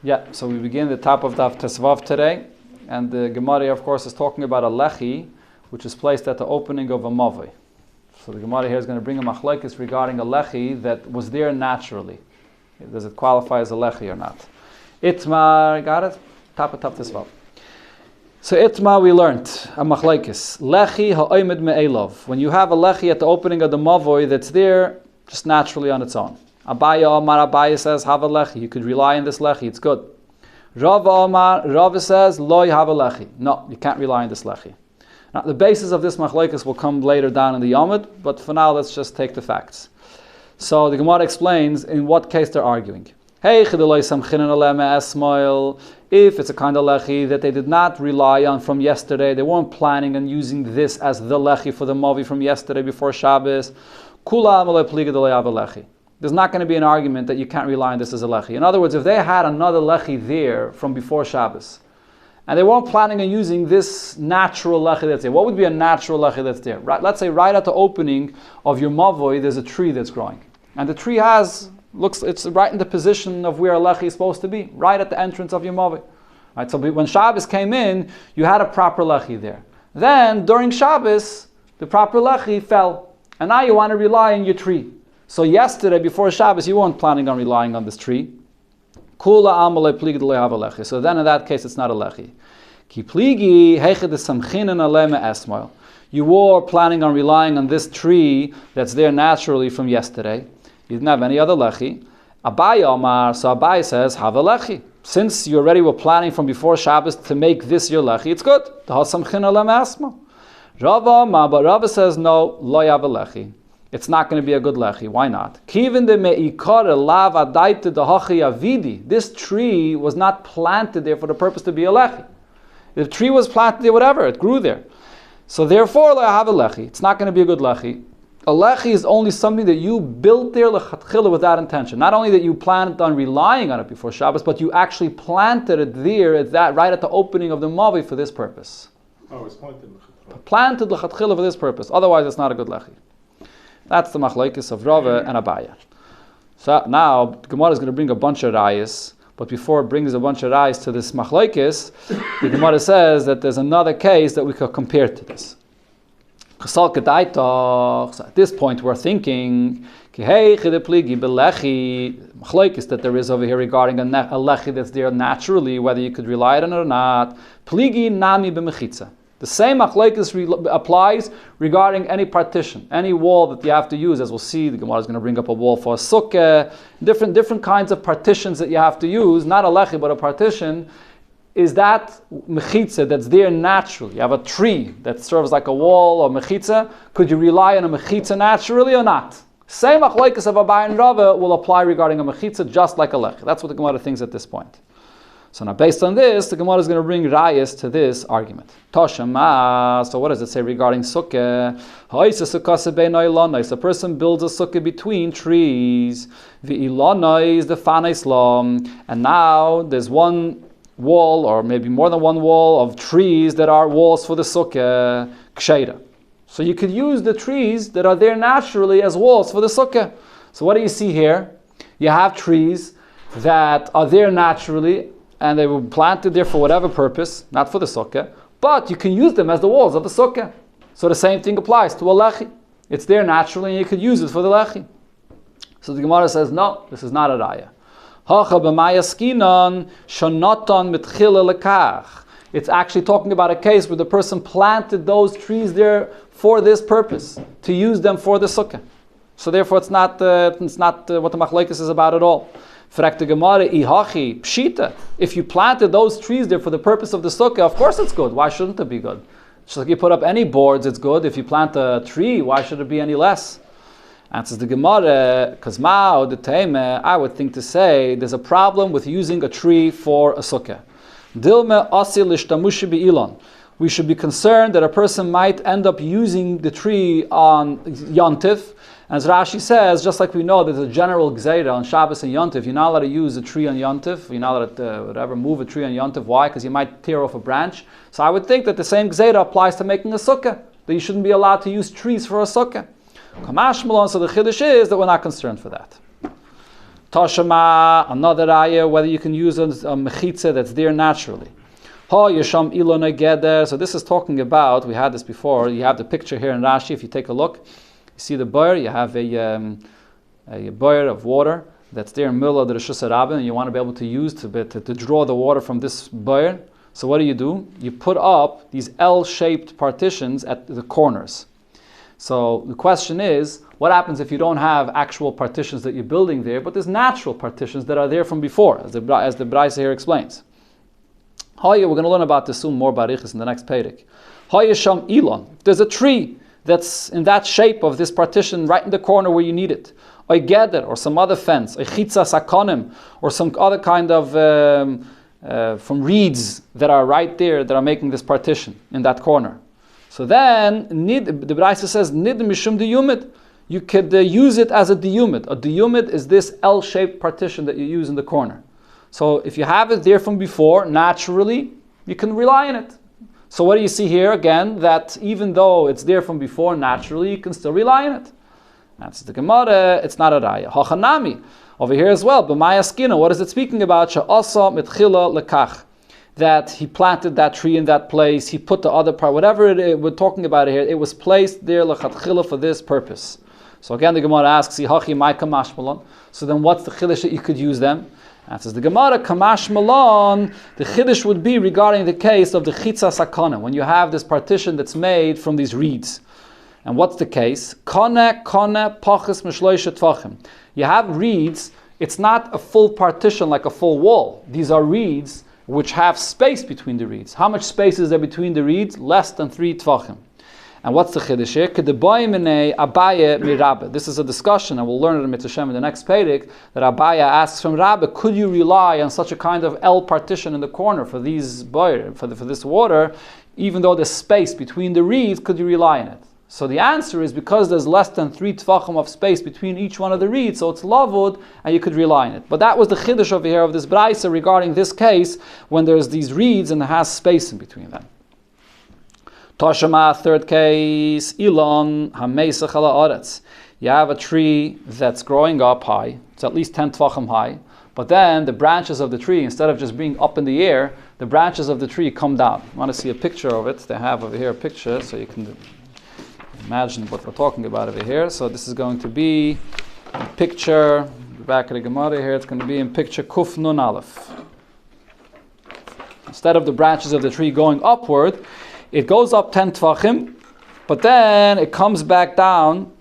Yeah, so we begin the top of Daf Tesvav today, and the Gemara, of course, is talking about a lechi, which is placed at the opening of a mavoi. So the Gemara here is going to bring a machlokes regarding a lechi that was there naturally. Does it qualify as a lechi or not? Itmar, got it? Top of Tesvav. So Itmar, we learned a machlokes lechi ha'omed me'elov. When you have a lechi at the opening of the mavoi that's there just naturally on its own. Abaya says, have a lechi. You could rely on this lechi. It's good. Rava says, lo have a lechi. No, you can't rely on this lechi. Now, the basis of this machlokes will come later down in the Yomud, but for now, let's just take the facts. So the Gemara explains in what case they're arguing. If it's a kind of lechi that they did not rely on from yesterday, they weren't planning on using this as the lechi for the mavi from yesterday before Shabbos, there's not going to be an argument that you can't rely on this as a lechi. In other words, if they had another lechi there from before Shabbos, and they weren't planning on using this natural lechi that's there, what would be a natural lechi that's there? Right, let's say right at the opening of your mavoi, there's a tree that's growing. And the tree it's right in the position of where a lechi is supposed to be, right at the entrance of your mavoi. Right, so when Shabbos came in, you had a proper lechi there. Then, during Shabbos, the proper lechi fell. And now you want to rely on your tree. So yesterday, before Shabbos, you weren't planning on relying on this tree. So then in that case, it's not a lechi. You were planning on relying on this tree that's there naturally from yesterday. You didn't have any other lechi. So Abai says, have a lechi. Since you already were planning from before Shabbos to make this your lechi, it's good. But Rava says, no, lo have a lechi. It's not going to be a good lechi. Why not? This tree was not planted there for the purpose to be a lechi. The tree was planted there, whatever, it grew there. So therefore, I have a lechi. It's not going to be a good lechi. A lechi is only something that you built there lechatchila with that intention. Not only that you planned on relying on it before Shabbos, but you actually planted it there right at the opening of the mavi for this purpose. Oh, it's planted lechatchila. Planted lechatchila for this purpose. Otherwise, it's not a good lechi. That's the machlokes of Rava and Abaya. So now, the Gemara is going to bring a bunch of rayas, but before it brings a bunch of rayas to this machlokes, the Gemara says that there's another case that we could compare to this. So at this point, we're thinking, machlokes that there is over here regarding a lechi that's there naturally, whether you could rely on it or not. Pligi nami b'mechitza. The same machlokes applies regarding any partition, any wall that you have to use. As we'll see, the Gemara is going to bring up a wall for a sukkah, different kinds of partitions that you have to use, not a lechi, but a partition. Is that mechitza that's there naturally? You have a tree that serves like a wall or mechitza. Could you rely on a mechitza naturally or not? Same machlokes of Abai and Rava will apply regarding a mechitza just like a lechi. That's what the Gemara thinks at this point. So now, based on this, the Gemara is going to bring rayas to this argument. Toshama. So what does it say regarding sukkah? A person builds a sukkah between trees. V'ilana is the fanai. And now there's one wall, or maybe more than one wall of trees that are walls for the sukkah. Ksheira. So you could use the trees that are there naturally as walls for the sukkah. So what do you see here? You have trees that are there naturally, and they were planted there for whatever purpose, not for the sukkah, but you can use them as the walls of the sukkah. So the same thing applies to a lechi. It's there naturally, and you could use it for the lechi. So the Gemara says, no, this is not a raya. It's actually talking about a case where the person planted those trees there for this purpose, to use them for the sukkah. So therefore, it's not what the machlokes is about at all. If you planted those trees there for the purpose of the sukkah, of course it's good. Why shouldn't it be good? Just like you put up any boards, it's good. If you plant a tree, why should it be any less? Answers the Gemara, because I would think to say there's a problem with using a tree for a sukkah. We should be concerned that a person might end up using the tree on Yontif. As Rashi says, just like we know there's a general gzeira on Shabbos and Yontif, you're not allowed to use a tree on Yontif, you're not allowed to move a tree on Yontif. Why? Because you might tear off a branch. So I would think that the same gzeira applies to making a sukkah, that you shouldn't be allowed to use trees for a sukkah. So the chiddush is that we're not concerned for that. Tashama, another raya, whether you can use a mechitza that's there naturally. Ha yesham ilona geder. So this is talking about, we had this before, you have the picture here in Rashi, if you take a look, you see the boir, you have a boir of water that's there in the middle of the Rishus HaRabim, and you want to be able to use to draw the water from this boir. So what do? You put up these L-shaped partitions at the corners. So the question is, what happens if you don't have actual partitions that you're building there, but there's natural partitions that are there from before, as the Braisa here explains. We're going to learn about this soon, more barichas in the next Perek. Sham Elon. There's a tree that's in that shape of this partition right in the corner where you need it. Oy geder, or some other fence, oy chitza sakonim, or some other kind of from reeds that are right there that are making this partition in that corner. So then, the Braisa says, nid mishum diyumid. You could use it as a diyumid. A diyumid is this L-shaped partition that you use in the corner. So if you have it there from before, naturally, you can rely on it. So what do you see here? Again, that even though it's there from before, naturally, you can still rely on it. That's the Gemara, it's not a raya. Hachanami, over here as well, b'maya skina, what is it speaking about? She'asa mitchila lekach. That he planted that tree in that place, he put the other part, whatever we're talking about here, it was placed there lechatchila for this purpose. So again, the Gemara asks, Hachi mai kamash malon. So then what's the chiddush that you could use them? Answers the Gemara, kamash malon, the chiddush would be regarding the case of the chitza sakana, when you have this partition that's made from these reeds. And what's the case? Kone pachas mishloisha tvachim. You have reeds, it's not a full partition like a full wall. These are reeds which have space between the reeds. How much space is there between the reeds? Less than 3 tvachim. And what's the chiddush here? This is a discussion, and we'll learn it in Mitzvah in the next Perek, that Abaya asks from Rabbi, could you rely on such a kind of L partition in the corner for these boir, for this water, even though there's space between the reeds, could you rely on it? So the answer is because there's less than 3 tvachim of space between each one of the reeds, so it's lavud, and you could rely on it. But that was the chiddush over here of this braisa regarding this case, when there's these reeds and it has space in between them. Toshama, third case, Elon hameisach ala aretz. You have a tree that's growing up high, it's at least 10 tvachim high, but then the branches of the tree, instead of just being up in the air, the branches of the tree come down. I want to see a picture of it. They have over here a picture, so you can imagine what we're talking about over here. So this is going to be a picture, back of the Gemara here, it's going to be in picture Kuf Nun Aleph. Instead of the branches of the tree going upward, it goes up 10 tvachim, but then it comes back down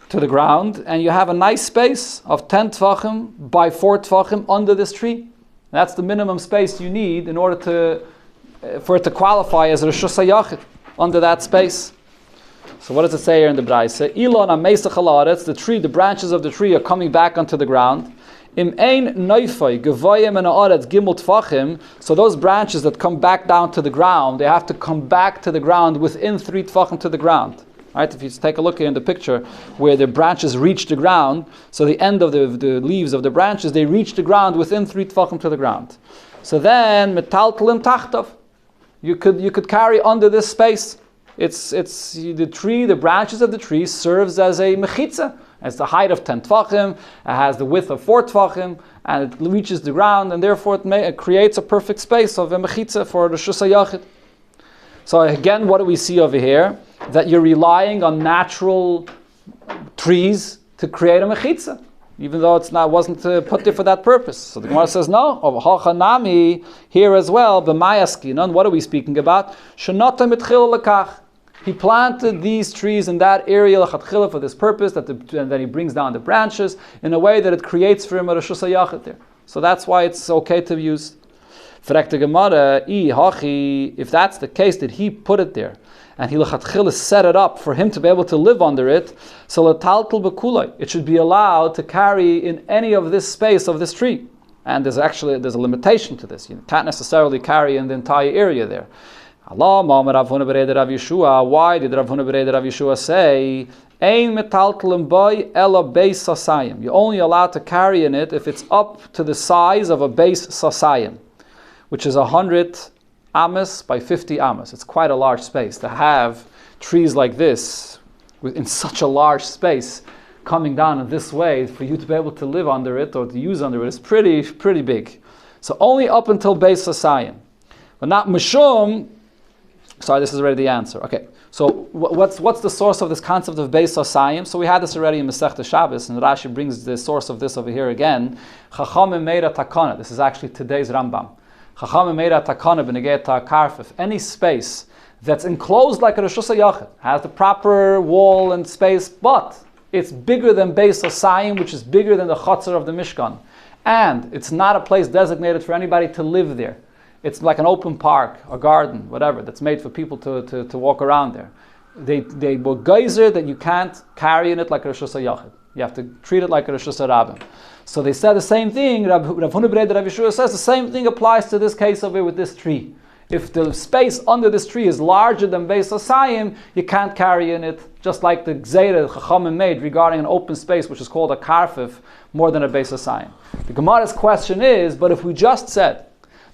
to the ground, and you have a nice space of 10 tvachim by 4 tvachim under this tree. That's the minimum space you need in order for it to qualify as a Rishus HaYachid, under that space. So what does it say here in the Braisa? Ilon ameisach halaretz, the tree, the branches of the tree are coming back onto the ground. Im ein neufay gevayim and haaretz gimel tfachim. So those branches that come back down to the ground, they have to come back to the ground within 3 tfachim to the ground. Right? If you take a look here in the picture where the branches reach the ground, so the end of the leaves of the branches, they reach the ground within 3 tfachim to the ground. So then metaltalim tachtov, you could carry under this space. It's the tree, the branches of the tree serves as a mechitza. It's the height of 10 tvachim, it has the width of 4 tvachim, and it reaches the ground, and therefore it creates a perfect space of a mechitza for the Rishus HaYachid. So again, what do we see over here? That you're relying on natural trees to create a mechitza, even though wasn't put there for that purpose. So the Gemara says, no, of hachanami, here as well, b'mayaskinon, what are we speaking about? Shenata mitchil lekach. He planted these trees in that area lechatchila for this purpose, and then he brings down the branches in a way that it creates for him a Rishus HaYachid there. So that's why it's okay to use. If that's the case, that he put it there, and he lechatchila set it up for him to be able to live under it, so letaltal bekulai, it should be allowed to carry in any of this space of this tree. And there's a limitation to this. You can't necessarily carry in the entire area there. Why did Rav Huna Bereid Rav Yeshua say, Ein metaltalim boy ela beis sasayim? You're only allowed to carry in it if it's up to the size of a beis sasayim, which is 100 amas by 50 amas. It's quite a large space. To have trees like this in such a large space coming down in this way, for you to be able to live under it or to use under it, is pretty big. So only up until Beis Hasayim. But not Mishum. Sorry, this is already the answer. Okay, so what's the source of this concept of Beis Hasayim? So we had this already in Masechta Shabbos, and Rashi brings the source of this over here again. Chachamim Meira Takana. This is actually today's Rambam. Chachamim Meira Takana b'negei Karfif. Any space that's enclosed like a Reshus HaYachid, has the proper wall and space, but it's bigger than Beis Hasayim, which is bigger than the Chatzar of the Mishkan. And it's not a place designated for anybody to live there. It's like an open park, a garden, whatever, that's made for people to walk around there. They were geyser that you can't carry in it like a Reshus HaYachid. You have to treat it like a Reshus HaRabim. So they said the same thing. Rav Huna Breda Rav Yeshua says the same thing applies to this case over here with this tree. If the space under this tree is larger than Beis Hasayim, you can't carry in it, just like the Gzeira that Chachamim made regarding an open space, which is called a Karfif, more than a Beis Hasayim. The Gemara's question is, but if we just said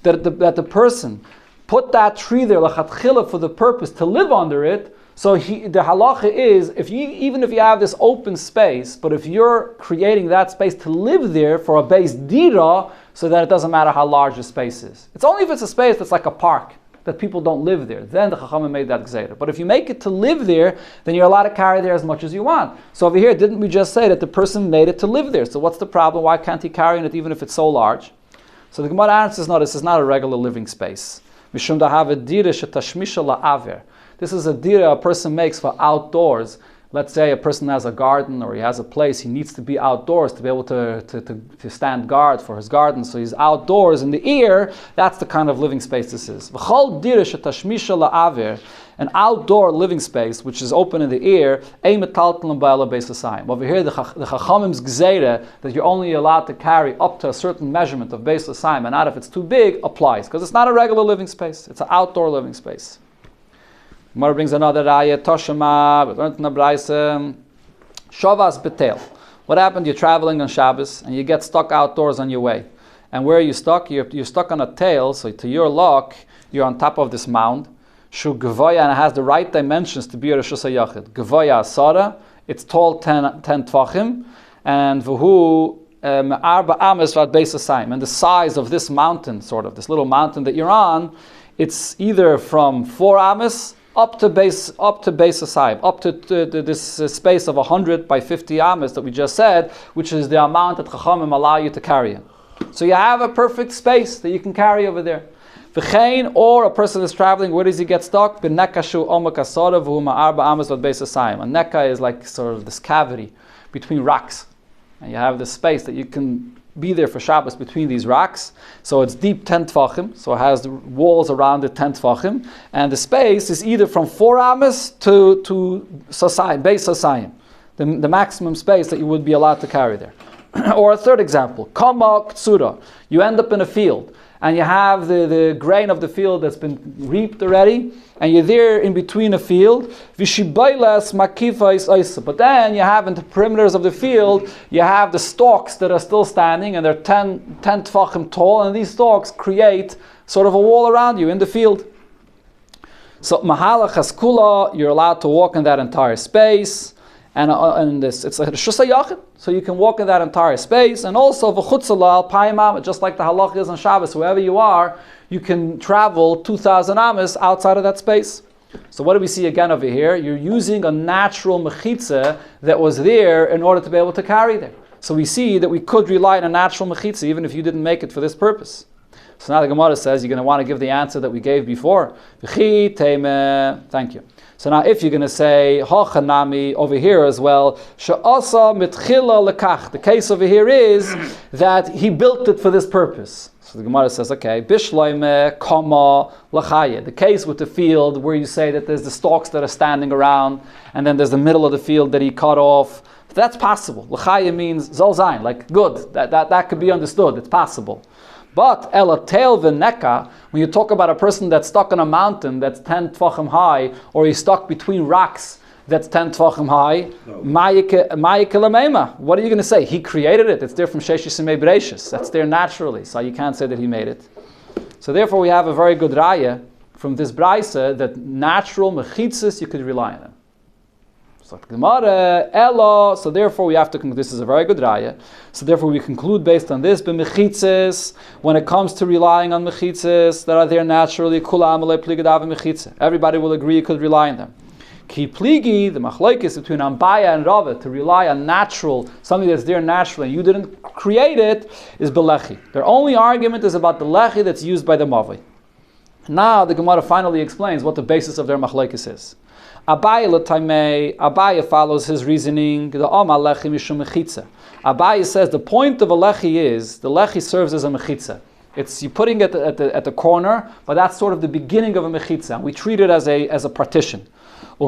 that the person put that tree there, lachatchila, for the purpose to live under it, so the halacha is, even if you have this open space, but if you're creating that space to live there for a base dira, so that it doesn't matter how large the space is. It's only if it's a space that's like a park, that people don't live there. Then the Chachamim made that gzeira. But if you make it to live there, then you're allowed to carry there as much as you want. So over here, didn't we just say that the person made it to live there? So what's the problem? Why can't he carry in it even if it's so large? So the Gemara answers, no, this is not a regular living space. Mishum dahava dira shetashmisha la'aver. This is a dira a person makes for outdoors. Let's say a person has a garden or he has a place, he needs to be outdoors to be able to stand guard for his garden. So he's outdoors in the air. That's the kind of living space this is. An outdoor living space which is open in the air. Over here, the Chachamim's Gzeira that you're only allowed to carry up to a certain measurement of Beis Hasayim, and not if it's too big, applies. Because it's not a regular living space, it's an outdoor living space. Gemara brings another raya, Toshima, we learned in the Braisa, Shavas Betel. What happened? You're traveling on Shabbos and you get stuck outdoors on your way. And where are you stuck? You're stuck on a tail, so to your luck, you're on top of this mound. Shu Gevaya, and it has the right dimensions to be a Reshus HaYachid. Gevaya Asara, it's tall 10 Tvachim, and Vuhu Arba Ames Vad Beis Hasayim. And the size of this mountain, sort of, this little mountain that you're on, it's either from 4 Ames up to Beis Hasayim, up to this space of 100 by 50 amas that we just said, which is the amount that Chachamim allow you to carry in. So you have a perfect space that you can carry over there. V'chein, or a person is traveling, where does he get stuck? B'nekashu omak asara v'huma arba amas v'ad Beis Hasayim. A neka is like sort of this cavity between rocks, and you have this space that you can be there for Shabbos between these rocks. So it's deep 10 Tvachim, so it has the walls around it 10 Tvachim, and the space is either from 4 amas to Sasayim, Beis Hasayim, the maximum space that you would be allowed to carry there. Or a third example, Kama Ktsura, you end up in a field, and you have the grain of the field that's been reaped already, and you're there in between a field. But then you have in the perimeters of the field, you have the stalks that are still standing, and they're 10 Tvachim tall, and these stalks create sort of a wall around you in the field. So Mahala Chaskula, you're allowed to walk in that entire space. And it's a Reshus HaYachid, so you can walk in that entire space. And also, v'chutzala al just like the halach is on Shabbos, wherever you are, you can travel 2,000 amas outside of that space. So what do we see again over here? You're using a natural mechitza that was there in order to be able to carry there. So we see that we could rely on a natural mechitza even if you didn't make it for this purpose. So now the Gemara says you're going to want to give the answer that we gave before. Thank you. So now if you're going to say, Hachanami over here as well, Sha'asa mitchila lekach. The case over here is that he built it for this purpose. So the Gemara says, okay, Bishloime kama lachaya. The case with the field where you say that there's the stalks that are standing around, and then there's the middle of the field that he cut off. That's possible. Lachaya means zolzain, like good. That could be understood. It's possible. But elatel v'neka, when you talk about a person that's stuck on a mountain that's 10 Tvachim high, or he's stuck between rocks that's 10 Tvachim high, what are you going to say? He created it. It's there from Sheshis and Mebreshis. That's there naturally. So you can't say that he made it. So therefore we have a very good raya from this Braisa that natural mechitzas you could rely on them. So Gemara, Elo. So therefore, we have to conclude. This is a very good raya. So therefore, we conclude based on this. B'mechitzes, when it comes to relying on mechitzes that are there naturally, kulam alei pligadav mechitze. Everybody will agree you could rely on them. Ki pligi, the machlokes between Ambaya and Rava, to rely on natural, something that's there naturally, and you didn't create it, is belechi. Their only argument is about the lechi that's used by the mavi. Now the Gemara finally explains what the basis of their machlokes is. Abaya follows his reasoning. The lechi mishum mechitza. Abaya says the point of a lechi is the lechi serves as a mechitza. It's you putting it at the corner, but that's sort of the beginning of a mechitza. We treat it as a partition. As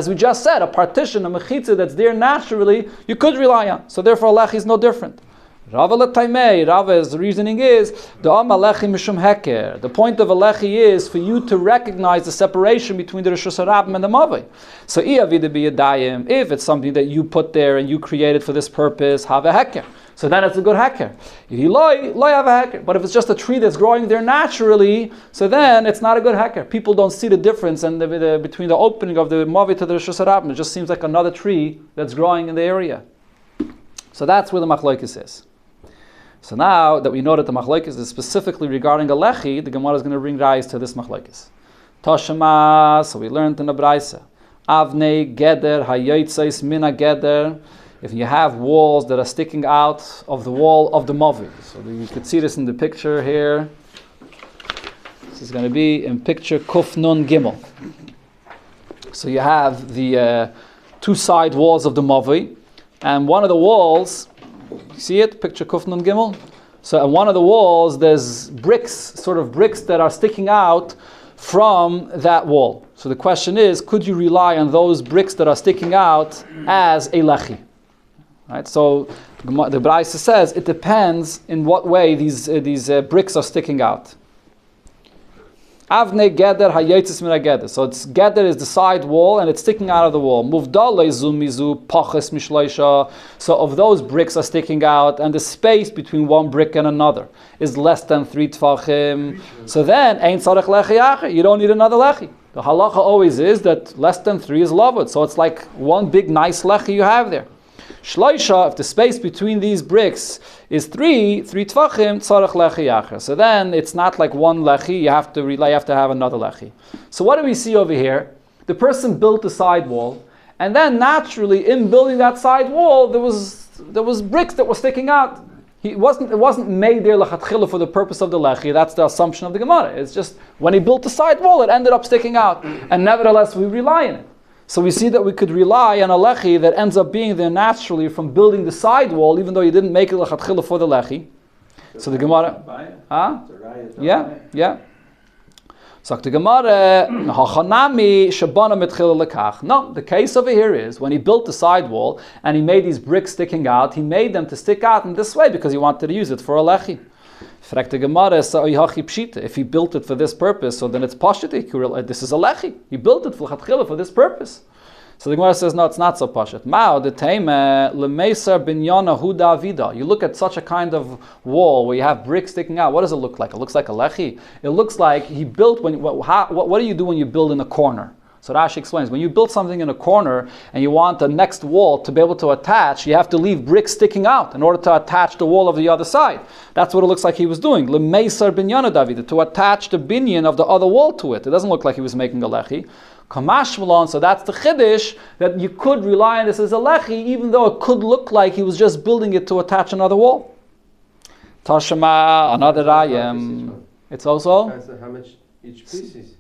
we just said, a partition, a mechitza that's there naturally, you could rely on. So therefore, a lechi is no different. Rava's reasoning is the point of a lechi is for you to recognize the separation between the Rishus Harabim and the Mavi. So if it's something that you put there and you created for this purpose, have a heker. So then it's a good heker. But if it's just a tree that's growing there naturally, so then it's not a good heker. People don't see the difference and between the opening of the Mavi to the Rishus Harabim. It just seems like another tree that's growing in the area. So that's where the machlokes is. So now that we know that the machlokes is specifically regarding a lechi, the Gemara is going to bring rise to this machlokes. Toshema, so we learned in the Braisa. Avnei geder hayotzes mina geder. If you have walls that are sticking out of the wall of the mavi. So you could see this in the picture here. This is going to be in picture Kuf Nun Gimel. So you have the two side walls of the mavi, and one of the walls, you see it, picture Kuf Nun Gimel? So on one of the walls, there's bricks that are sticking out from that wall. So the question is, could you rely on those bricks that are sticking out as a lechi? Right? So the Braisa says it depends in what way these bricks are sticking out. Avnei geder hayotzes mina geder. So it's geder is the side wall and it's sticking out of the wall. Muvdalei zumizu paches mishloisha. So of those bricks are sticking out and the space between one brick and another is less than 3 tfachim. So then ein tzarech lechi acher. You don't need another lechi. The halacha always is that less than 3 is lavud. So it's like one big nice lechi you have there. Shloisha, if the space between these bricks is 3 tvachim, tzarech lechi acher. So then it's not like one lechi, you have to have another lechi. So what do we see over here? The person built a side wall, and then naturally in building that side wall, there was bricks that were sticking out. It wasn't made there lachatchila for the purpose of the lechi. That's the assumption of the Gemara. It's just when he built the side wall, it ended up sticking out, and nevertheless we rely on it. So we see that we could rely on a lechi that ends up being there naturally from building the side wall, even though you didn't make it lachatchila for the lechi. So the Gemara, yeah. So the Gemara, no, the case over here is when he built the side wall and he made these bricks sticking out, he made them to stick out in this way because he wanted to use it for a lechi. If he built it for this purpose, so then it's pashut. This is a lechi. He built it for this purpose. So the Gemara says, no, it's not so pashut. You look at such a kind of wall where you have bricks sticking out. What does it look like? It looks like a lechi. It looks like he built. What do you do when you build in a corner? So Rashi explains, when you build something in a corner and you want the next wall to be able to attach, you have to leave bricks sticking out in order to attach the wall of the other side. That's what it looks like he was doing. L'meisar binyana David, to attach the binyan of the other wall to it. It doesn't look like he was making a lechi. Kamash malon, so that's the chiddush, that you could rely on this as a lechi, even though it could look like he was just building it to attach another wall. Tashema, another rayam. It's also How much each piece is?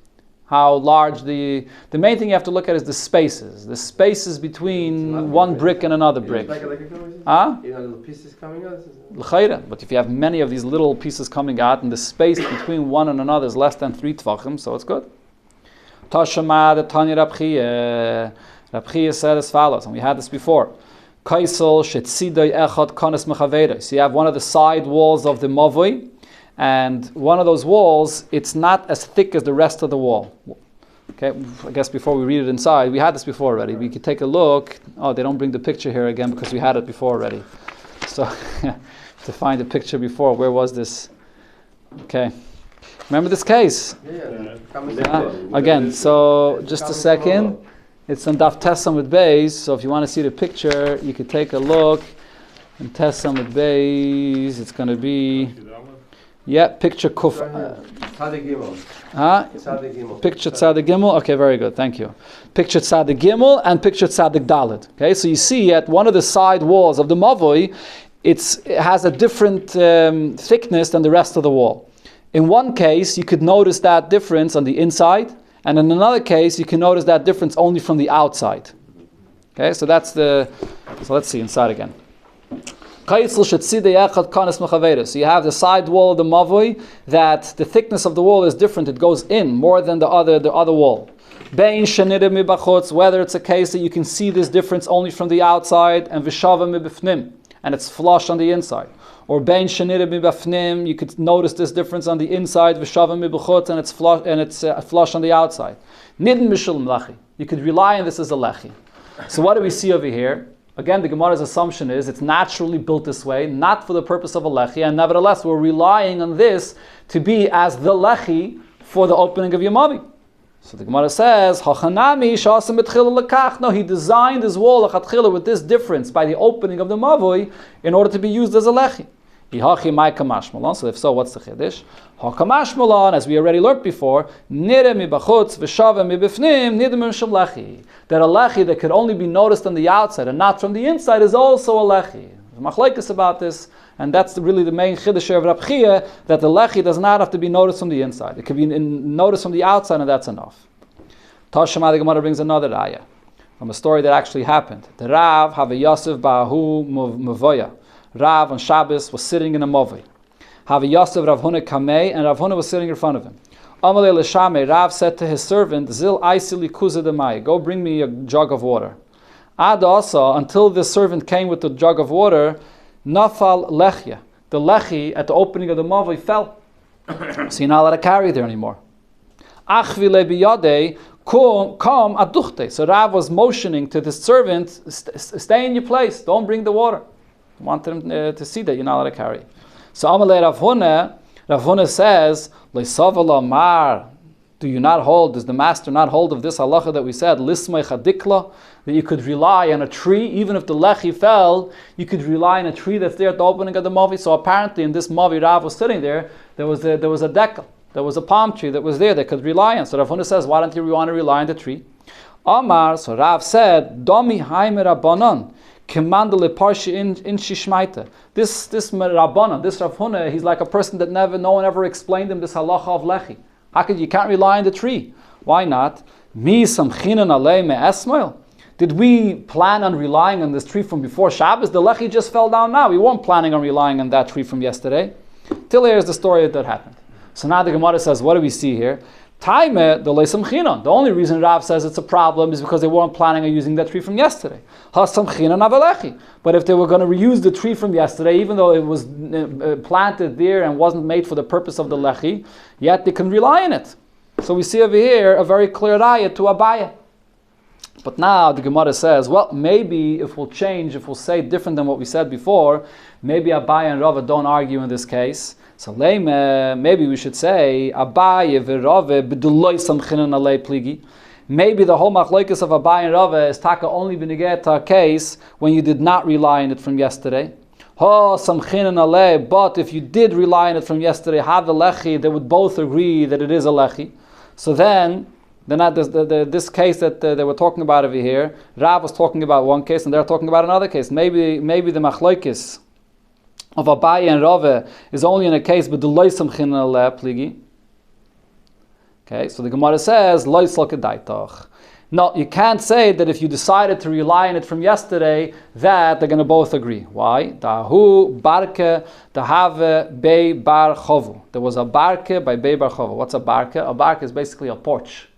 How large the main thing you have to look at is the spaces between one brick and another brick. Little pieces coming out? But if you have many of these little pieces coming out and the space between one and another is less than 3 tvachim, so it's good. Tashema, the Tanya Rab Chiya said as follows, and we had this before. Kaisel shetzidai echad kanes mechaveres. So you have one of the side walls of the mavoi, and one of those walls, it's not as thick as the rest of the wall. Okay, I guess before we read it inside, we had this before already. We could take a look. Oh, they don't bring the picture here again because we had it before already. So, to find the picture before, where was this? Okay, Remember this case? Again, so just a second. It's on Daf Tessam with Beis. So if you want to see the picture, you could take a look. And Tessam with Beis, it's going to be, picture Kuf. Tzaddik Gimel. Tzaddik Gimel. Picture Tzaddik Gimel. Okay, very good. Thank you. Picture Tzaddik Gimel and picture Tzaddik Dalet. Okay, so you see at one of the side walls of the Mavoi, it has a different thickness than the rest of the wall. In one case, you could notice that difference on the inside, and in another case, you can notice that difference only from the outside. Okay, so let's see inside again. So you have the side wall of the Mavoi, that the thickness of the wall is different, it goes in more than the other wall. Whether it's a case that you can see this difference only from the outside, and and it's flush on the inside. Or bein shenira mibafnim, you could notice this difference on the inside, v'shavim mibachutz, and it's flush on the outside. Nidin mishul lechi. You could rely on this as a lechi. So what do we see over here? Again, the Gemara's assumption is it's naturally built this way, not for the purpose of a lechi, and nevertheless we're relying on this to be as the lechi for the opening of Yamavi. So the Gemara says, Hachanami sha'asim b'tchila lekach. No, he designed his wall lechatchila with this difference by the opening of the mavoi in order to be used as a lechi. Ihachi mai kamashmalon. So if so, what's the chiddush? Hakamashmalon, as we already learned before, nire mibachutz v'shaveh mibifnim nire mimshel lechi. That a lechi that could only be noticed on the outside and not from the inside is also a lechi. There's machlekes about this. And that's really the main chiddush of Rav Chia, that the lechi does not have to be noticed from the inside. It can be noticed from the outside, and that's enough. Tashema, the Gemara brings another ayah from a story that actually happened. The Rav have a Yosef ba'ahu mavoya. Rav on Shabbos was sitting in a mavoi. Have a Yosef Rav Huna kamei, and Rav Huna was sitting in front of him. Amalei l'shamei, Rav said to his servant, Zil aisili kuza demai, go bring me a jug of water. Ad also, until the servant came with the jug of water, Nafal lechya. The lechi at the opening of the mavoi fell. So you're not allowed to carry there anymore. Achvile biyadei kom aduchte. So Rav was motioning to the servant, stay in your place, don't bring the water. I wanted him to see that you're not allowed to carry. So Amalei Rav Huna says, Leisavala mar. Do you not hold, does the master not hold of this halacha that we said, lismei chadikla, that you could rely on a tree, even if the lechi fell, you could rely on a tree that's there at the opening of the mavi. So apparently in this mavi Rav was sitting there, there was a decal, there was a palm tree that was there that could rely on. So Rav Huna says, why don't you want to rely on the tree? Amar, so Rav said, Domi haimer rabbanon, kemandale parshi in shishmaita. This rabbanon, this Rav Huna, he's like a person that no one ever explained him this halacha of lechi. How could you can't rely on the tree? Why not? Mi samchinan alei me esmail. Did we plan on relying on this tree from before Shabbos? The lechi just fell down now. We weren't planning on relying on that tree from yesterday. Till here's the story that happened. So now the Gemara says, what do we see here? Taime the leisamchinan. The only reason Rav says it's a problem is because they weren't planning on using that tree from yesterday. Hasamchinan avalechi. But if they were going to reuse the tree from yesterday, even though it was planted there and wasn't made for the purpose of the lechi, yet they can rely on it. So we see over here a very clear ayah to Abaya. But now the Gemara says, well, maybe if we'll say different than what we said before, maybe Abaya and Rava don't argue in this case. So maybe we should say Abaye v'Rave b'duloi samchinan alei pligi. Maybe the whole machlokes of Abaye and Rava is taka only b'negeh to a case when you did not rely on it from yesterday. Samchinan alei. But if you did rely on it from yesterday, have the lechi, they would both agree that it is a lechi. So then this case that they were talking about over here, Rav was talking about one case and they're talking about another case. Maybe the machlokes of Abaye and Rava is only in a case but the loisam chinal pligi. Okay, so the Gemara says loisal kedaitach. No, you can't say that if you decided to rely on it from yesterday that they're going to both agree. Why? Dahu barke dahave bei bar chovu. There was a barke by bei bar chovu. What's a barke? A barke is basically a porch.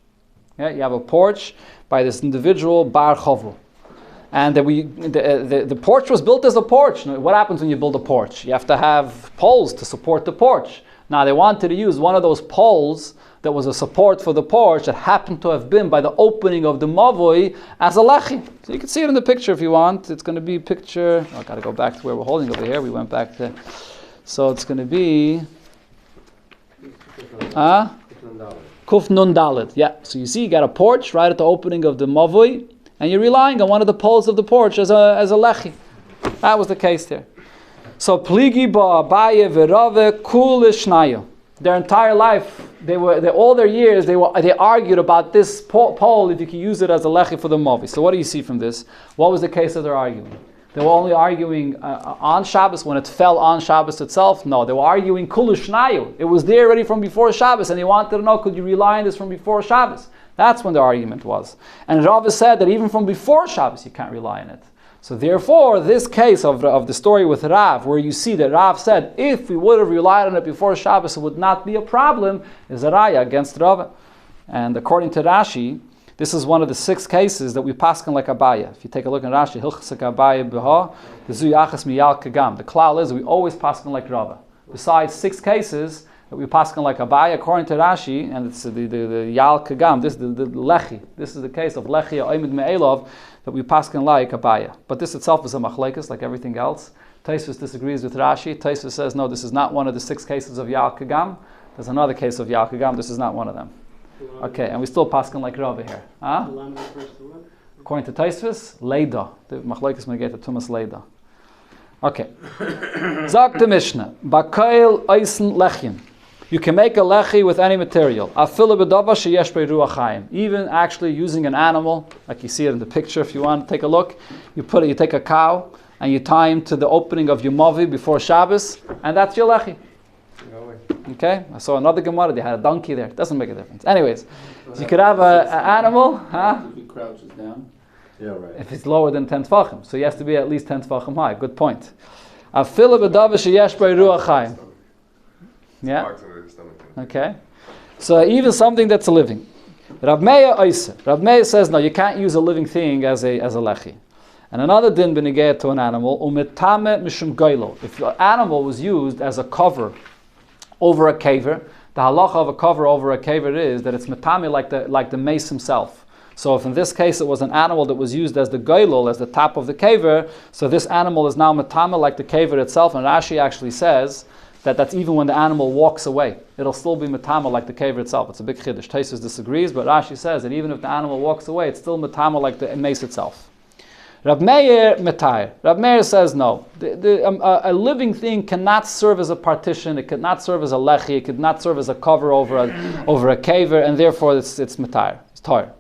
Yeah, you have a porch by this individual bar chovu. And the porch was built as a porch. Now, what happens when you build a porch? You have to have poles to support the porch. Now they wanted to use one of those poles that was a support for the porch that happened to have been by the opening of the mavoi as a lechi. So you can see it in the picture if you want. It's going to be picture. I've got to go back to where we're holding over here. We went back to. So it's going to be. Kuf Nun Dalet. Yeah. So you see, you got a porch right at the opening of the Mavui, and you're relying on one of the poles of the porch as a lechi. That was the case there. So Pligi ba Abaye v'Rave kul Shnayu. Their entire life, all their years, they argued about this pole, if you can use it as a lechi for the Mavi. So what do you see from this? What was the case of their arguing? They were only arguing on Shabbos when it fell on Shabbos itself? No, they were arguing kul Shnayu. It was there already from before Shabbos, and they wanted to know, could you rely on this from before Shabbos? That's when the argument was. And Rav said that even from before Shabbos, you can't rely on it. So therefore, this case of the story with Rav, where you see that Rav said, if we would have relied on it before Shabbos, it would not be a problem, is a raya against Rav. And according to Rashi, this is one of the 6 cases that we paskin like Abaya. If you take a look at Rashi, Hilchasek Abaya B'ha, the Zuyachas Miyal Kagam. The klal is we always paskin like Rav. Besides 6 cases that we paskin like Abaya, according to Rashi, and it's the Yal Kagam, this the Lechi. This is the case of Lechi Oimid Me'elov, that we paskin like Abaya. But this itself is a machlekes like everything else. Taisvus disagrees with Rashi. Taisvus says, no, this is not one of the 6 cases of Yal Kagam. There's another case of Yal Kagam. This is not one of them. Okay, and we still paskin like Rav here. Huh? According to Taisvus, Leida. The machlekes may get to Tumas Leida. Okay. Zag the Mishnah. Bakail Eisen Lechin. You can make a lechi with any material. Even actually using an animal, like you see it in the picture if you want to take a look. You take a cow and you tie him to the opening of your mavi before Shabbos, and that's your lechi. Okay? I saw another Gemara, they had a donkey there. It doesn't make a difference. Anyways, so you could have an animal. If he crouches down. Yeah, right. If it's lower than 10 tefachim. So he has to be at least 10 tefachim high. Good point. Yeah? Okay. So even something that's a living. Rav Meir says, no, you can't use a living thing as a lechi. And another din b'negeh to an animal, umetame mishum goylo. If an animal was used as a cover over a caver, the halacha of a cover over a caver is that it's metame like the mace himself. So if in this case it was an animal that was used as the goylol, as the top of the caver, so this animal is now metame like the caver itself. And Rashi actually says that's even when the animal walks away. It'll still be metama like the caver itself. It's a big chiddush. Taisus disagrees, but Rashi says that even if the animal walks away, it's still metama like the mace itself. Rab Meir metayr. Rab Meir says no. A living thing cannot serve as a partition. It cannot serve as a lechi. It could not serve as a cover over a caver, and therefore it's metayr. It's tar.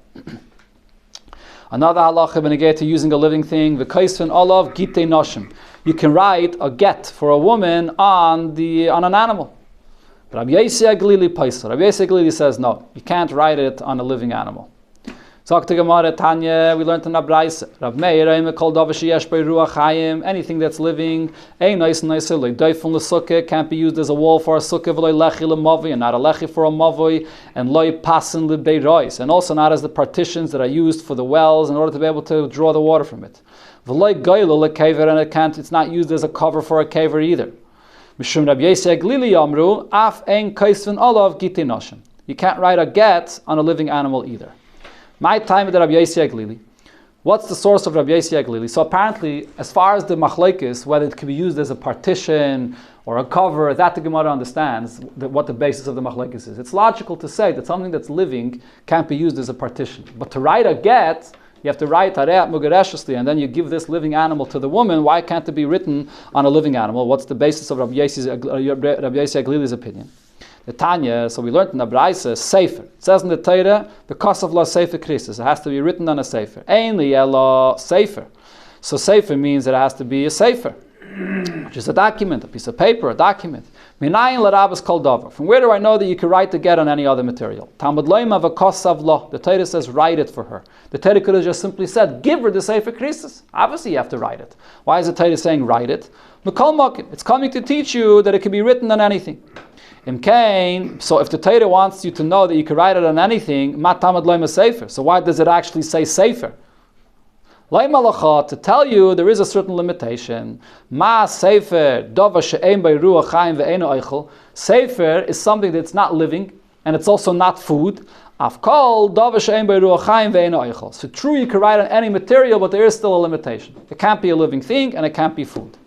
Another halacha b'negeh to using a living thing. V'kaisven olav gitei noshim. You can write a get for a woman on an animal. Rabbi Yossi Aglili paisel. Rabbi Yossi Aglili says no, you can't write it on a living animal. Talk to Gemara Tanya. We learned in Abraisa. Rav Meir kol davar sheyesh bei ruach chayim. Anything that's living, can't be used as a wall for a sukkah, v'loy lechi l'mavoi, and not a lechi for a mavoi, and loy pasin l'beirois, and also not as the partitions that are used for the wells in order to be able to draw the water from it. V'loy goylo l'kever, and it's not used as a cover for a kever either. Mishum Rabbi Yossi Aglili amru af ein kaisven olav gitei noshim. You can't write a get on a living animal either. My time with Rabbi Yossi Aglili. What's the source of Rabbi Yossi Aglili? So apparently, as far as the machlekes, whether it can be used as a partition or a cover, that the Gemara understands what the basis of the machlekes is. It's logical to say that something that's living can't be used as a partition. But to write a get, you have to write hareat mugareshusli, and then you give this living animal to the woman. Why can't it be written on a living animal? What's the basis of Rabbi Yossi Aglili's opinion? The Tanya, so we learned in the Braisa, sefer. It says in the Torah, the cost of law sefer Christus. It has to be written on a sefer. Ainly elo sefer. So sefer means that it has to be a sefer, which is a document, a piece of paper, a document. Minayin l'rabas kol davar. From where do I know that you can write the get on any other material? Talmud loyma v'kosav lo. The Torah says write it for her. The Torah could have just simply said, give her the sefer Christus. Obviously you have to write it. Why is the Torah saying write it? Mikol mokim. It's coming to teach you that it can be written on anything. So if the Torah wants you to know that you can write it on anything, ma tamad loyma sefer. So why does it actually say sefer? To tell you there is a certain limitation. Ma sefer davar she'ein bei ruach chayim ve'eino eichel. Sefer is something that's not living and it's also not food. Afkol davar she'ein bei ruach chayim ve'eino eichel. So true, you can write on any material, but there is still a limitation. It can't be a living thing and it can't be food.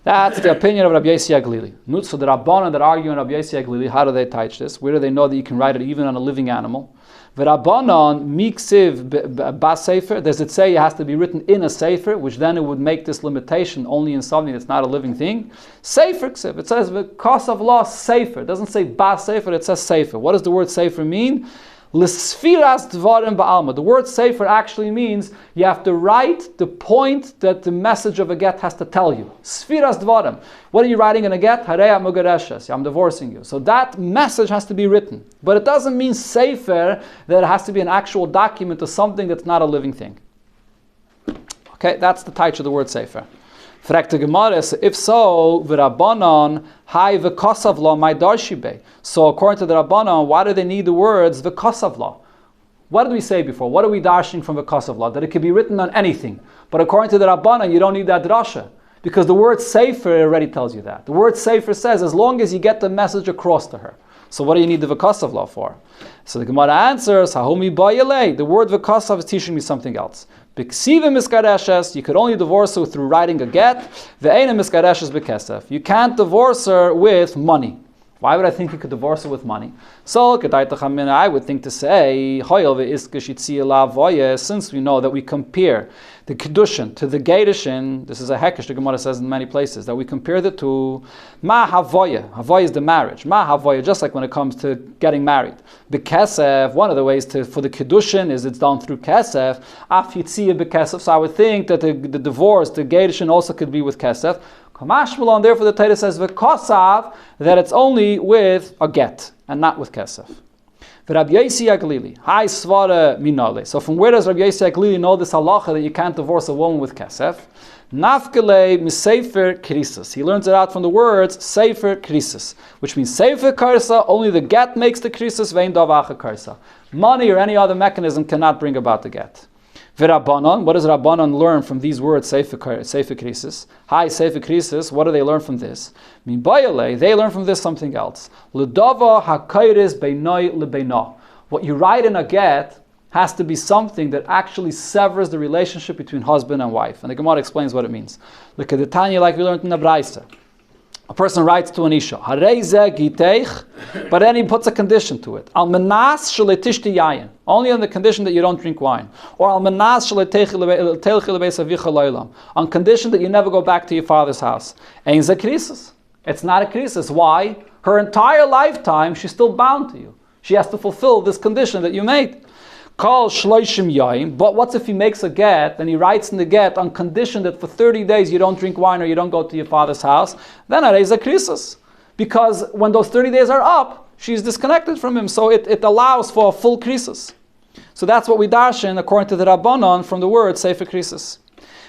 That's the opinion of Rabbi Yossi Aglili. So the Rabbanan that argue in Rabbi Yossi Aglili, how do they teach this? Where do they know that you can write it even on a living animal? The Rabbanan miksiv bas sefer. Does it say it has to be written in a sefer, which then it would make this limitation only in something that's not a living thing? Sefer ksiv. It says the cost of law sefer. It doesn't say bas sefer. It says sefer. What does the word sefer mean? L'sfiras dvarim ba'alma. The word sefer actually means you have to write the point that the message of a get has to tell you. Sfiras dvarim. What are you writing in a get? Hareya mugareshes. I'm divorcing you. So that message has to be written. But it doesn't mean sefer that it has to be an actual document of something that's not a living thing. Okay, that's the taich of the word sefer. Fragt the Gemara, if so, v'Rabbanan hai v'kosav lo my darshibe. So according to the Rabbanan, why do they need the words v'kosav lo? What did we say before? What are we darshing from v'kosav lo? That it can be written on anything. But according to the Rabbanan, you don't need that drasha. Because the word sefer already tells you that. The word sefer says, as long as you get the message across to her. So what do you need the v'kosav lo for? So the Gemara answers, hahumi bayale. The word v'kosav is teaching me something else. B'ksivim miskareshes, you could only divorce her through writing a get. Ve'ena miskareshes b'kesef. You can't divorce her with money. Why would I think you could divorce her with money? So, I would think to say, since we know that we compare the Kedushin to the Gedushin, this is a hekesh the Gemara says in many places, that we compare the two. Ma havoya. Havoya is the marriage. Ma havoya, just like when it comes to getting married. B'kesef, one of the ways for the Kedushin is it's done through kesef. Af yitziyah b'kesef. So I would think that the divorce, the Gedushin also could be with kesef. And therefore the Torah says v'kosav, that it's only with a get and not with kesef. Rabbi Yossi Aglili, hi svara minale. So from where does Rabbi Yossi Aglili know this halacha that you can't divorce a woman with kesef? Nafkele misefer krisis. He learns it out from the words sefer krisis, which means sefer karsa, only the get makes the krisis, vein davacha karsa. Money or any other mechanism cannot bring about the get. V'Rabbanan, what does Rabbanan learn from these words, sefer krisis? Hi, sefer krisis, what do they learn from this? Minbayale, they learn from this something else. L'dava hakairis beinoi lebeino. What you write in a get has to be something that actually severs the relationship between husband and wife. And the Gemara explains what it means. Look at the Tanya like we learned in the Braisa. A person writes to an isha, but then he puts a condition to it. Only on the condition that you don't drink wine. Or on condition that you never go back to your father's house. It's not a krisis. Why? Her entire lifetime, she's still bound to you. She has to fulfill this condition that you made. But what if he makes a get and he writes in the get on condition that for 30 days you don't drink wine or you don't go to your father's house? Then it is a krisis. Because when those 30 days are up, she's disconnected from him. So it allows for a full krisis. So that's what we darshan according to the Rabbanon from the word sefer krisis.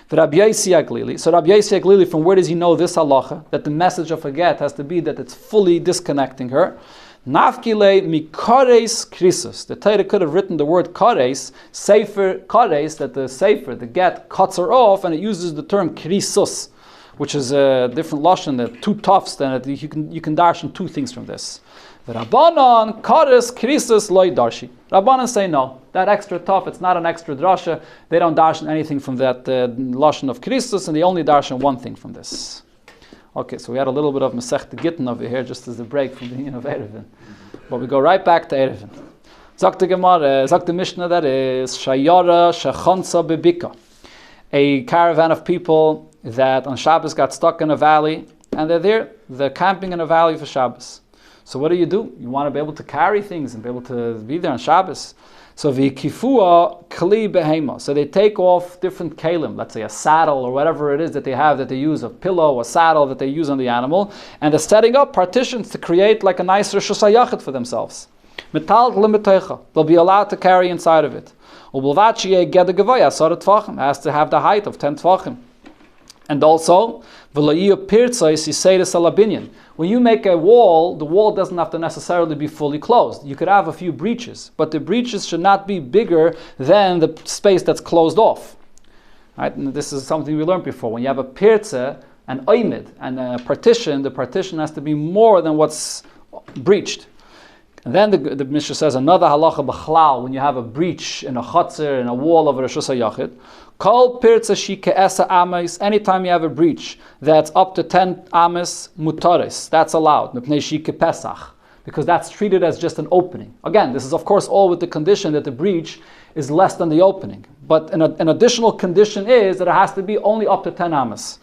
So Rabbi Yossi Aglili, from where does he know this halacha? That the message of a get has to be that it's fully disconnecting her. Nafkile mikares krisus. The Torah could have written the word kares, sefer kares, that the sefer, the get, cuts her off, and it uses the term krisus, which is a different lashon, that two tufts, then you can darshan two things from this. The Rabbanan kares krisus loy darshi. Rabbanan say no, that extra tuff, it's not an extra drasha. They don't darshan anything from that lashon of krisus, and they only darshan one thing from this. Okay, so we had a little bit of Masechta Gittin over here, just as a break from the union of Eiruvin. But we go right back to Eiruvin. Zok the Gemara, Zok the Mishnah, that is Shayara Shechonsa Bebika. A caravan of people that on Shabbos got stuck in a valley, and they're camping in a valley for Shabbos. So what do? You want to be able to carry things and be able to be there on Shabbos. So v'kifua kli behema. So they take off different kalim, let's say a saddle or whatever it is that they have that they use, a pillow, a saddle that they use on the animal, and they're setting up partitions to create like a nice Rosh Hashanah for themselves. Metal limitecha. They'll be allowed to carry inside of it. Ubulvachiye geda gavoya sarat tvachim. Has to have the height of 10 tvachim. And also, when you make a wall, the wall doesn't have to necessarily be fully closed. You could have a few breaches, but the breaches should not be bigger than the space that's closed off. Right? And this is something we learned before. When you have a pirza, an oimid, and a partition, the partition has to be more than what's breached. And then the Mishnah says another halacha b'chlal, when you have a breach in a chutzir, in a wall of a Rosh Hashayachid, kol pirtza shi ke'esa ames, anytime you have a breach that's up to 10 ames mutaris, that's allowed, mipnei shi ke'pesach, because that's treated as just an opening. Again, this is of course all with the condition that the breach is less than the opening. But an additional condition is that it has to be only up to 10 ames.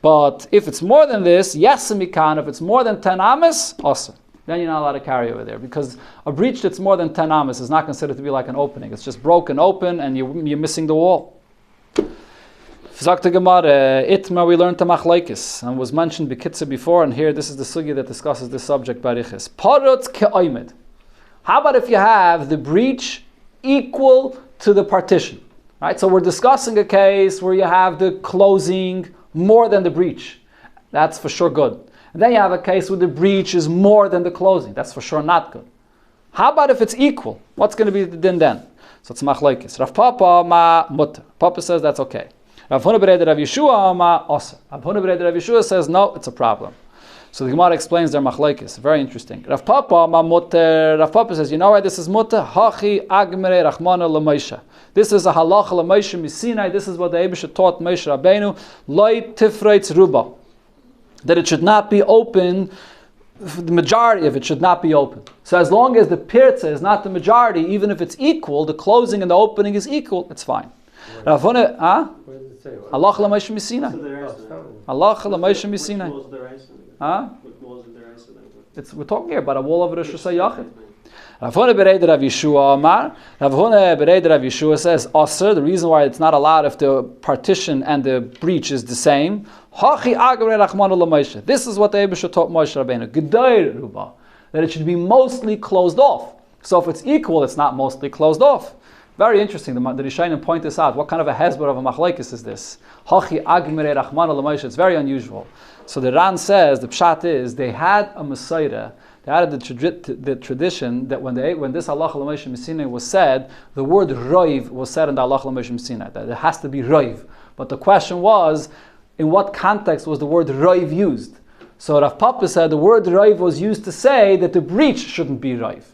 But if it's more than this, yes, mikan, if it's more than 10 ames, awesome. Then you're not allowed to carry over there, because a breach that's more than 10 ames is not considered to be like an opening. It's just broken open and you're missing the wall. Zakta Gemara, Itma, we learned to machlaikis, and was mentioned Bekitza before, and here this is the sugya that discusses this subject, Barichis. Parot ke'oimed. How about if you have the breach equal to the partition? Right? So we're discussing a case where you have the closing more than the breach. That's for sure good. And then you have a case where the breach is more than the closing. That's for sure not good. How about if it's equal? What's going to be the din then? So it's machlaikis. Rav Papa ma mutter. Papa says that's okay. Rav Huna bereid Rav Yeshua ma oser. Rav Huna bereid Rav Yeshua says no, it's a problem. So the Gemara explains their machlaikis. Very interesting. Rav Papa ma mutter. Rav Papa says, you know why this is mutter? Hachi agmere rachmana l'Moshe. This is a halacha l'Moshe misinai. This is what the Eibusha taught Moshe Rabbeinu. Loi tifreitz ruba. That it should not be open, the majority of it should not be open. So as long as the pirza is not the majority, even if it's equal, the closing and the opening is equal, it's fine. What does it say? Allah l'Moshe misinai. Allah l'Moshe misinai. We're talking here about a wall of Rosh Hashayachid. Rav Huna bereid Rav Yeshua Amar. Rav Huna bereid Rav Yeshua says, Aser, the reason why it's not allowed if the partition and the breach is the same. Hachi agre rachmanu l'Moshe. This is what the Eibusha taught Moshe Rabbeinu. Gedayr ruba. That it should be mostly closed off. So if it's equal, it's not mostly closed off. Very interesting. The Rishonim point this out. What kind of a hezbollah of a machlekes is this? Hachi agre rachmanu l'Moshe. It's very unusual. So the Ran says, the pshat is, they had a Messiah. They had the tradition that when this halacha l'Moshe misinai was said, the word roiv was said in the halacha l'Moshe misinai. That it has to be roiv. But the question was, in what context was the word roiv used? So Rav Papa said the word roiv was used to say that the breach shouldn't be roiv.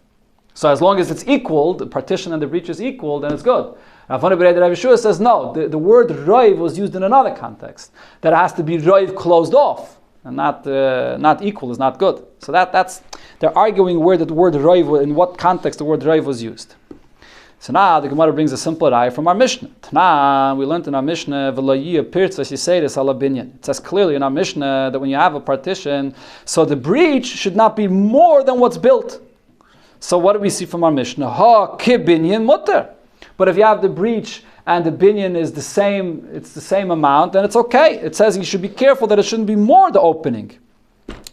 So as long as it's equal, the partition and the breach is equal, then it's good. Rav Huna bereid Rav Yeshua says no, the word roiv was used in another context. That it has to be roiv closed off. And not equal is not good. So that's they're arguing where the word roiv, in what context the word roiv was used. So now the Gemara brings a simple ayah from our Mishnah. Tana, we learned in our Mishnah, v'lo pirtza shiseidus ala binyan. It says clearly in our Mishnah that when you have a partition, so the breach should not be more than what's built. So what do we see from our Mishnah? Ha ki binyan mutter. But if you have the breach and the binyan is the same, it's the same amount, then it's okay. It says you should be careful that it shouldn't be more the opening.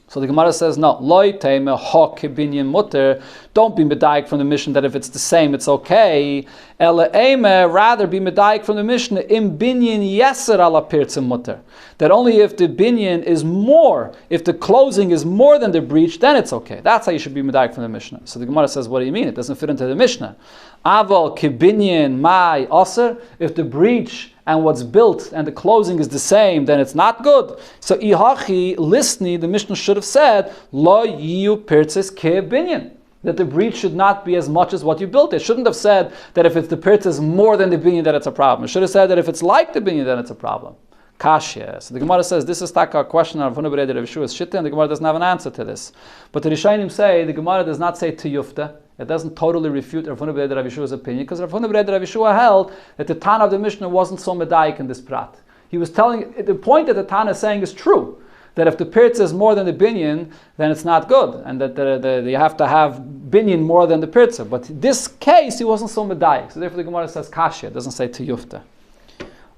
So the Gemara says, no, loy teime ha ki binyan mutter. Don't be medayik from the Mishnah that if it's the same, it's okay. Ele eime, rather be medayik from the Mishnah, im binyan yeser ala pirtzim mutter. That only if the binyan is more, if the closing is more than the breach, then it's okay. That's how you should be medayik from the Mishnah. So the Gemara says, what do you mean? It doesn't fit into the Mishnah. Aval ki binyan mai aser. If the breach and what's built and the closing is the same, then it's not good. So ihachi lisni, the Mishnah should have said, lo yiyu pirtzis ke binyan. That the breach should not be as much as what you built. It shouldn't have said that if it's the pirtzis more than the binyan, that it's a problem. It should have said that if it's like the binyan, then it's a problem. Kashya. So the Gemara says, this is taka a question of Huna bereid Rav Yeshua's shitta, and the Gemara doesn't have an answer to this. But the Rishonim say, the Gemara does not say tiyufta. It doesn't totally refute Rav Huna bereid Rav Yeshua's opinion, because Rav Huna bereid Rav Yeshua held that the Tana of the Mishnah wasn't so medayik in this prat. He was telling, the point that the Tana is saying is true, that if the pirtz is more than the binyan, then it's not good, and that you have to have binyan more than the pirtz. But in this case, he wasn't so medayik. So therefore the Gemara says kashya, it doesn't say tiyufta.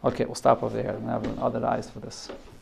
Okay, we'll stop over here and have other eyes for this.